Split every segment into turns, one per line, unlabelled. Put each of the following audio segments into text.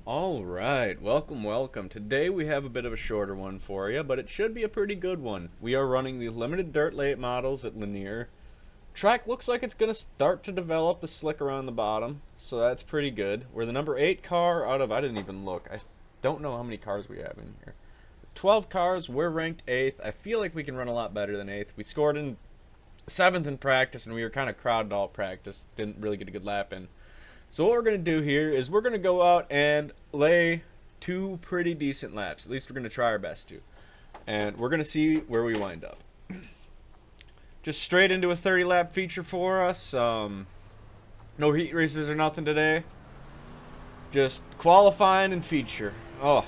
Alright, welcome. Today we have a bit of a shorter one for you, but it should be a pretty good one. We are running the limited dirt late models at Lanier. Track looks like it's going to start to develop the slick around the bottom, so that's pretty good. We're the number 8 car out of, I didn't even look, I don't know how many cars we have in here. 12 cars, we're ranked 8th. I feel like we can run a lot better than 8th. We scored in 7th in practice, and we were kind of crowded all practice. Didn't really get a good lap in. So what we're going to do here is we're going to go out and lay 2 pretty decent laps. At least we're going to try our best to. And we're going to see where we wind up. Just straight into a 30-lap feature for us. No heat races or nothing today. Just qualifying and feature. Oh,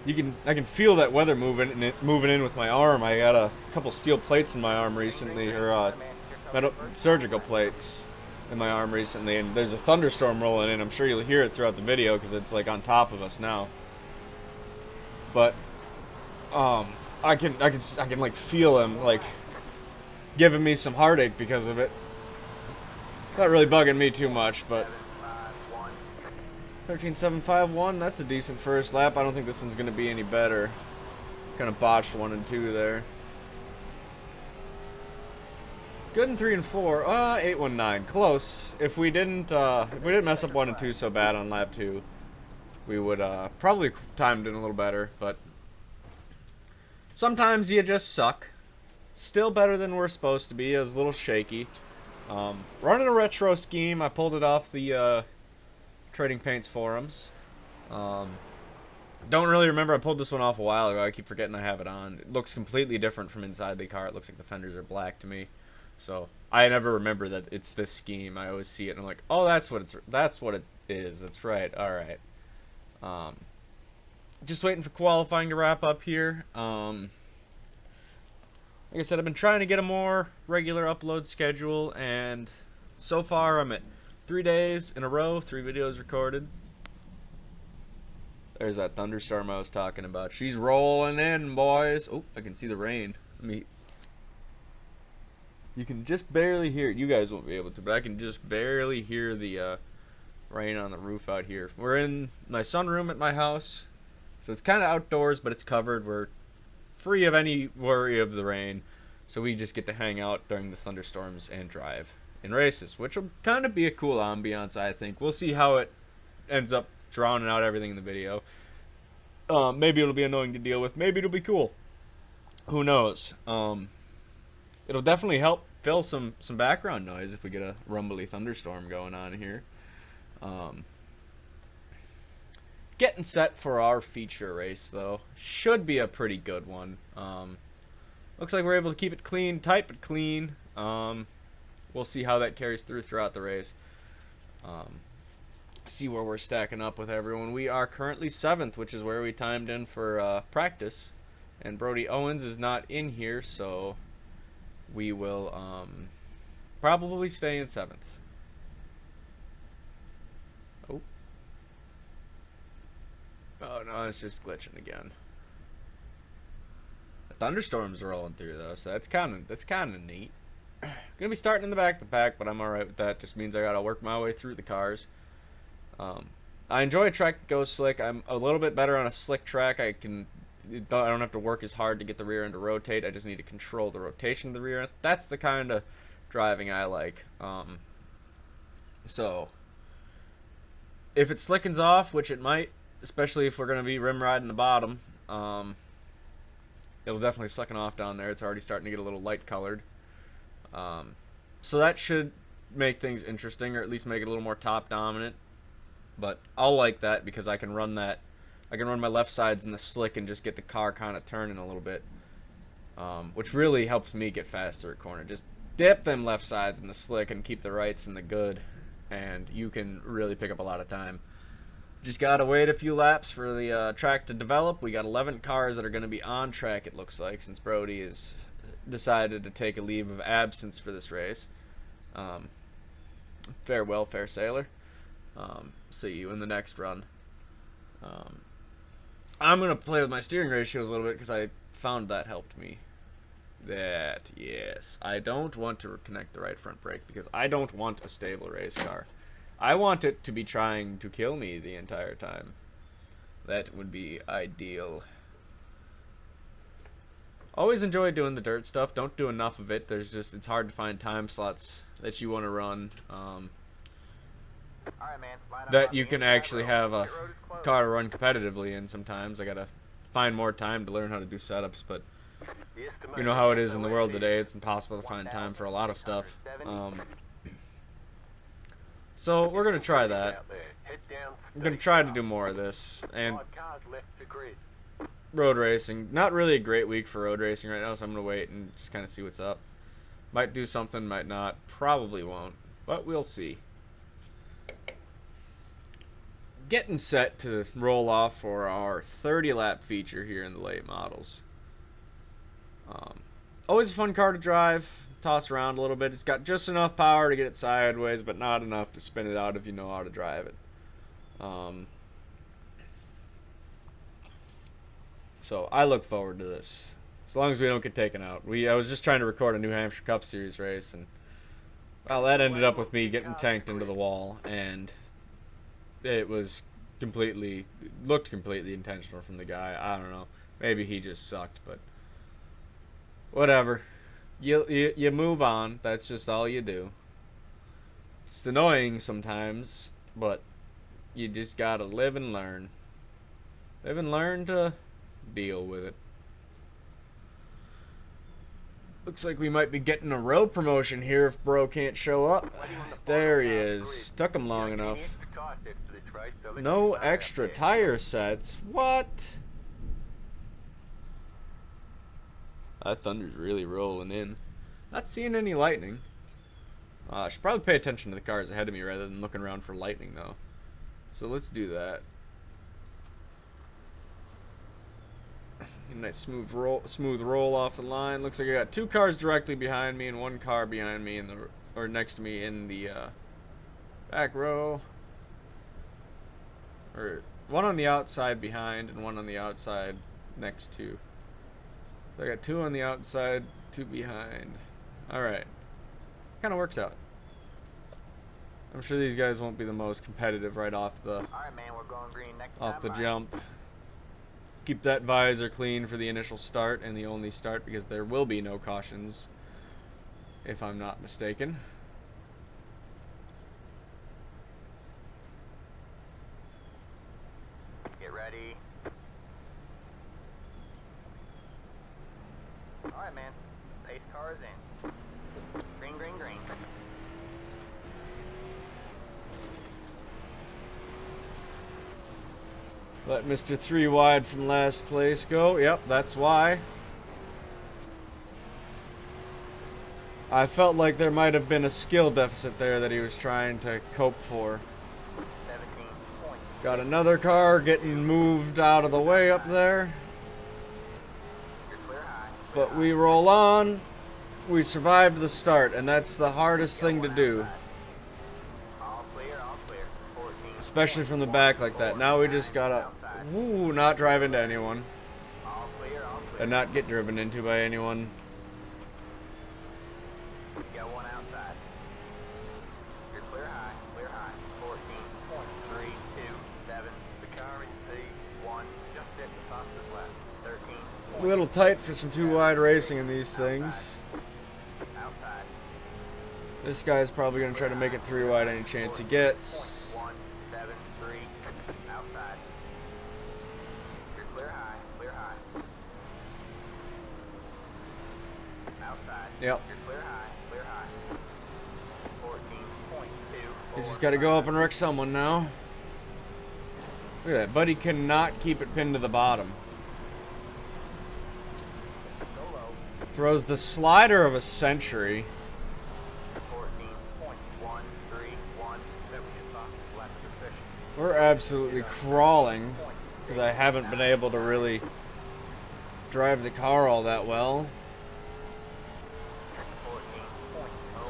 I can feel that weather moving in with my arm. I got a couple steel plates in my arm recently, or metal surgical plates in my arm recently, and there's a thunderstorm rolling in. I'm sure you'll hear it throughout the video because it's like on top of us now. But I can like feel him like giving me some heartache because of it. Not really bugging me too much, but 13.751, that's a decent first lap. I don't think this one's gonna be any better. Kind of botched 1 and 2 there. Good in 3 and 4. 819. Close. If we didn't mess up 1 and 2 so bad on lap 2, we would probably timed it a little better. But sometimes you just suck. Still better than we're supposed to be. It was a little shaky. Running a retro scheme. I pulled it off the Trading Paints forums. Don't really remember. I pulled this one off a while ago. I keep forgetting I have it on. It looks completely different from inside the car. It looks like the fenders are black to me. So I never remember that it's this scheme. I always see it and I'm like, oh, that's what it is. That's right. All right. Just waiting for qualifying to wrap up here. Like I said, I've been trying to get a more regular upload schedule, and so far I'm at 3 days in a row, 3 videos recorded. There's that thunderstorm I was talking about. She's rolling in, boys. Oh, I can see the rain. You can just barely hear it. You guys won't be able to, but I can just barely hear the rain on the roof out here. We're in my sunroom at my house, so it's kind of outdoors, but it's covered. We're free of any worry of the rain, so we just get to hang out during the thunderstorms and drive in races, which will kind of be a cool ambiance, I think. We'll see how it ends up drowning out everything in the video. Maybe it'll be annoying to deal with. Maybe it'll be cool. Who knows? It'll definitely help fill some background noise if we get a rumbly thunderstorm going on here. Getting set for our feature race, though. Should be a pretty good one. Looks like we're able to keep it clean, tight but clean. We'll see how that carries throughout the race. See where we're stacking up with everyone. We are currently 7th, which is where we timed in for practice. And Brody Owens is not in here, so we will probably stay in 7th. Oh no, it's just glitching again. The thunderstorms are rolling through though, so that's kind of neat. Gonna be starting in the back of the pack, but I'm alright with that. Just means I gotta work my way through the cars. I enjoy a track that goes slick. I'm a little bit better on a slick track. I don't have to work as hard to get the rear end to rotate. I just need to control the rotation of the rear end. That's the kind of driving I like. So if it slickens off, which it might, especially if we're going to be rim riding the bottom, it'll definitely slicken off down there. It's already starting to get a little light colored. So that should make things interesting, or at least make it a little more top dominant. But I'll like that because I can run that. I can run my left sides in the slick and just get the car kind of turning a little bit, which really helps me get faster at corner. Just dip them left sides in the slick and keep the rights in the good, and you can really pick up a lot of time. Just gotta wait a few laps for the track to develop. We got 11 cars that are going to be on track, it looks like, since Brody has decided to take a leave of absence for this race. Farewell, fair sailor. See you in the next run. I'm going to play with my steering ratios a little bit because I found that helped me. Yes. I don't want to connect the right front brake because I don't want a stable race car. I want it to be trying to kill me the entire time. That would be ideal. Always enjoy doing the dirt stuff. Don't do enough of it. It's hard to find time slots that you want to run.
Alright, man.
That you can actually have a car run competitively in sometimes. I gotta find more time to learn how to do setups, but you know how it is in the world today. It's impossible to find time for a lot of stuff. So we're gonna try that. I'm gonna try to do more of this. And road racing, not really a great week for road racing right now, so I'm gonna wait and just kind of see what's up. Might do something, might not, probably won't, but we'll see. Getting set to roll off for our 30 lap feature here in the late models. Always a fun car to drive, toss around a little bit. It's got just enough power to get it sideways, but not enough to spin it out if you know how to drive it. So I look forward to this, as long as we don't get taken out. I was just trying to record a New Hampshire Cup Series race, and well, that ended up with me getting tanked into the wall, and it looked completely intentional from the guy. I don't know. Maybe he just sucked, but whatever. You move on. That's just all you do. It's annoying sometimes, but you just gotta live and learn. Live and learn to deal with it. Looks like we might be getting a road promotion here if Bro can't show up. There he is. Took him long enough. No extra tire sets. What? That thunder's really rolling in. Not seeing any lightning. I should probably pay attention to the cars ahead of me rather than looking around for lightning, though. So let's do that. A nice smooth roll off the line. Looks like I got 2 cars directly behind me and 1 car behind me or next to me in the back row. Or 1 on the outside behind and 1 on the outside next to. So I got 2 on the outside, 2 behind. Alright. Kind of works out. I'm sure these guys won't be the most competitive right off the jump. Keep that visor clean for the initial start and the only start, because there will be no cautions, if I'm not mistaken.
Get ready. Alright, man. Pace cars in. Green, green, green.
Let Mr. 3 wide from last place go. Yep, that's why. I felt like there might have been a skill deficit there that he was trying to cope for. Got another car getting moved out of the way up there. But we roll on. We survived the start, and that's the hardest thing to do. Especially from the back like that. Now we just gotta, not drive into anyone. And not get driven into by anyone.
Got 1 outside. You're clear high, 14.327. The car in C1, just hit the fastest left. 13.
A little tight for some 2 wide racing in these things.
Outside.
This guy's probably gonna try to make it 3 wide any chance he gets.
173. Outside. You're clear high. Outside.
Yep.
You're clear high. 14.2.
He's just gotta go up and wreck someone now. Look at that. Buddy cannot keep it pinned to the bottom. Throws the slider of a century.
14.131.
We're absolutely crawling because I haven't been able to really drive the car all that well.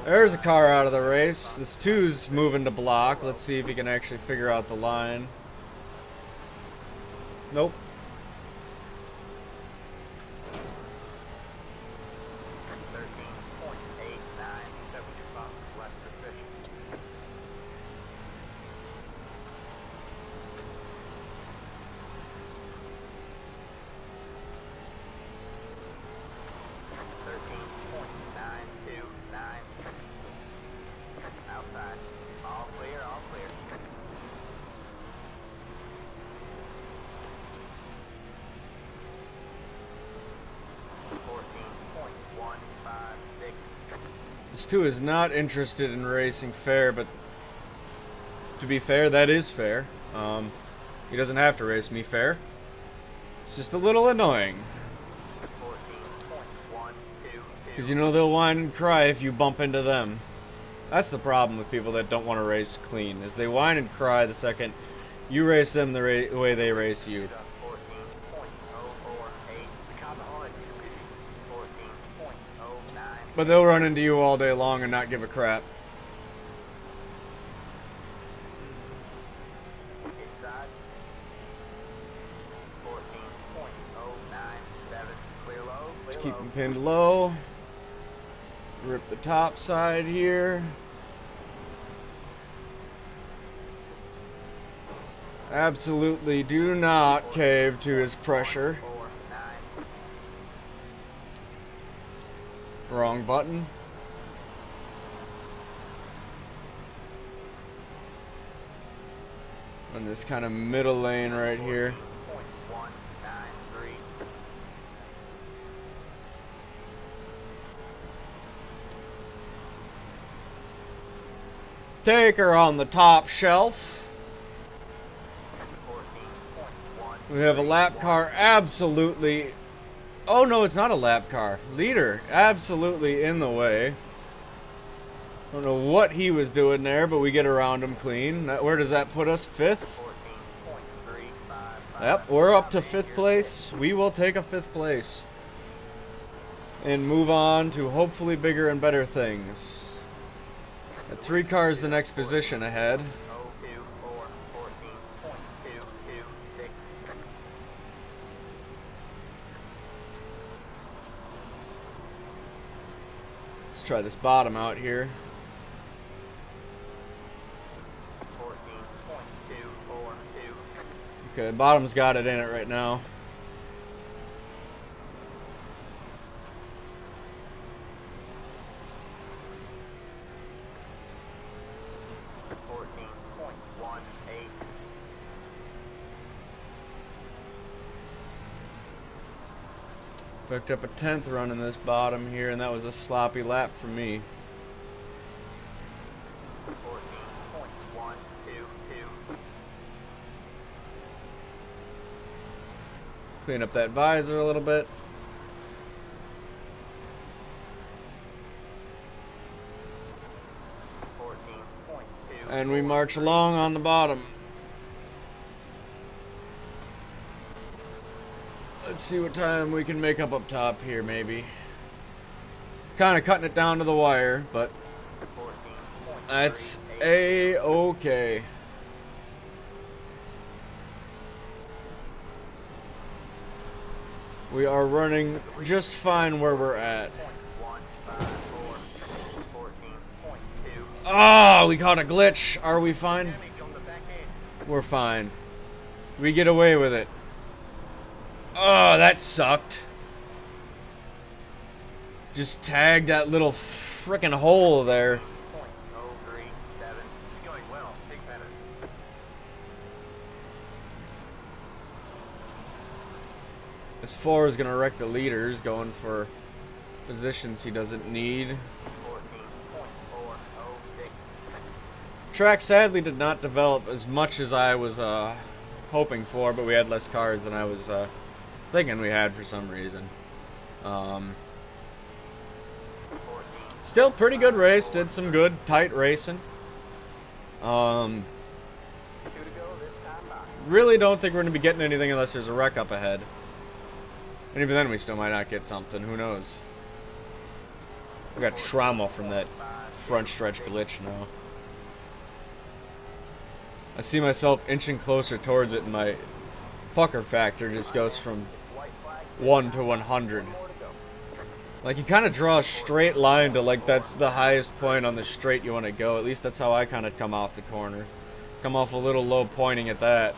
There's a car out of the race. This 2's moving to block. Let's see if he can actually figure out the line. Nope. 2 is not interested in racing fair, but to be fair, that is fair. He doesn't have to race me fair. It's just a little annoying.
14.122.
Because you know they'll whine and cry if you bump into them. That's the problem with people that don't want to race clean, is they whine and cry the second you race them the way they race you.
14.048. The car behind you is 14.09.
But they'll run into you all day long and not give a crap.
Inside. 14.097. Clear low. Clear
Just keep
low.
them pinned low. Rip the top side here. Absolutely do not cave to his pressure.
49.
Wrong button. On this kind of middle lane right here.
14.193.
Take her on the top shelf.
14.1.
We have a lap car absolutely... Oh no, it's not a lap car. Leader absolutely in the way. Don't know what he was doing there, but we get around him clean. Where does that put us? 5th?
14.355.
Yep, we're up to 5th place. We will take a 5th place. And move on to hopefully bigger and better things. At 3 cars the next position ahead.
024. 14.226.
Let's try this bottom out here.
14.242.
Okay, bottom's got it in it right now. Picked up a 10th run in this bottom here, and that was a sloppy lap for me.
14.122.
Clean up that visor a little bit. And we march along on the bottom. Let's see what time we can make up top here, maybe. Kind of cutting it down to the wire, but that's a-okay. We are running just fine where we're at. Oh, we caught a glitch. Are we fine? We're fine. We get away with it. Oh, that sucked. Just tagged that little frickin' hole there. This 4 is gonna wreck the leaders, going for positions he doesn't need. Track sadly did not develop as much as I was hoping for, but we had less cars than I was thinking we had for some reason. Still pretty good race, did some good tight racing. Really don't think we're going to be getting anything unless there's a wreck up ahead. And even then we still might not get something, who knows. We got trauma from that front stretch glitch now. I see myself inching closer towards it, and my pucker factor just goes from 1 to 100. Like, you kind of draw a straight line to, like, that's the highest point on the straight you want to go. At least that's how I kind of come off the corner. Come off a little low pointing at that.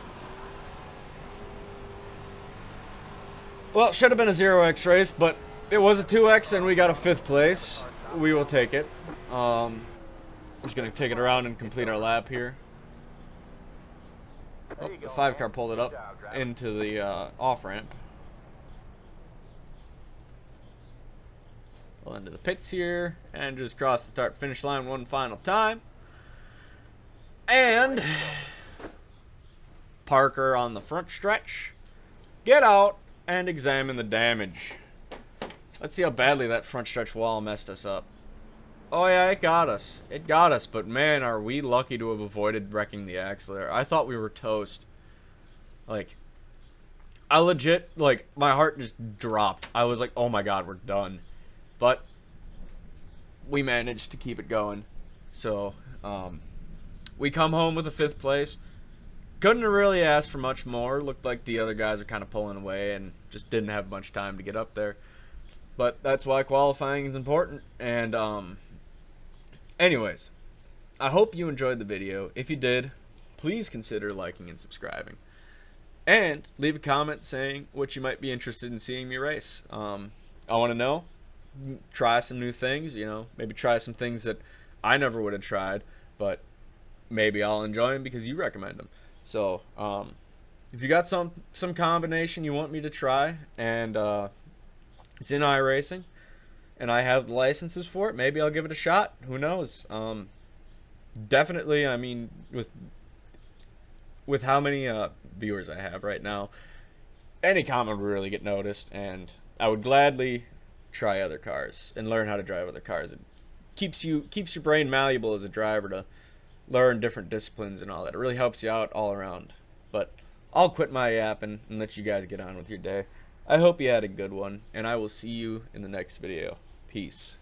Well, should have been a 0x race, but it was a 2x, and we got a 5th place. We will take it. Just going to take it around and complete our lap here. Oh, the 5 car pulled it up into the off-ramp. Pull into the pits here and just cross the start finish line one final time. And Parker on the front stretch. Get out and examine the damage. Let's see how badly that front stretch wall messed us up. Oh yeah, it got us. It got us, but man, are we lucky to have avoided wrecking the axle there. I thought we were toast. Like, I legit, like, my heart just dropped. I was like, oh my god, we're done. But we managed to keep it going. So, we come home with a 5th place. Couldn't have really asked for much more. Looked like the other guys are kind of pulling away and just didn't have much time to get up there. But that's why qualifying is important. And, anyways, I hope you enjoyed the video. If you did, please consider liking and subscribing. And leave a comment saying what you might be interested in seeing me race. I want to know. Try some new things, you know. Maybe try some things that I never would have tried, but maybe I'll enjoy them because you recommend them. So, if you got some combination you want me to try, and it's in iRacing, and I have the licenses for it, maybe I'll give it a shot. Who knows? Definitely, I mean, with how many viewers I have right now, any comment would really get noticed, and I would gladly try other cars and learn how to drive other cars. It keeps your brain malleable as a driver to learn different disciplines and all that. It really helps you out all around. But I'll quit my yapping and let you guys get on with your day. I hope you had a good one, and I will see you in the next video. Peace.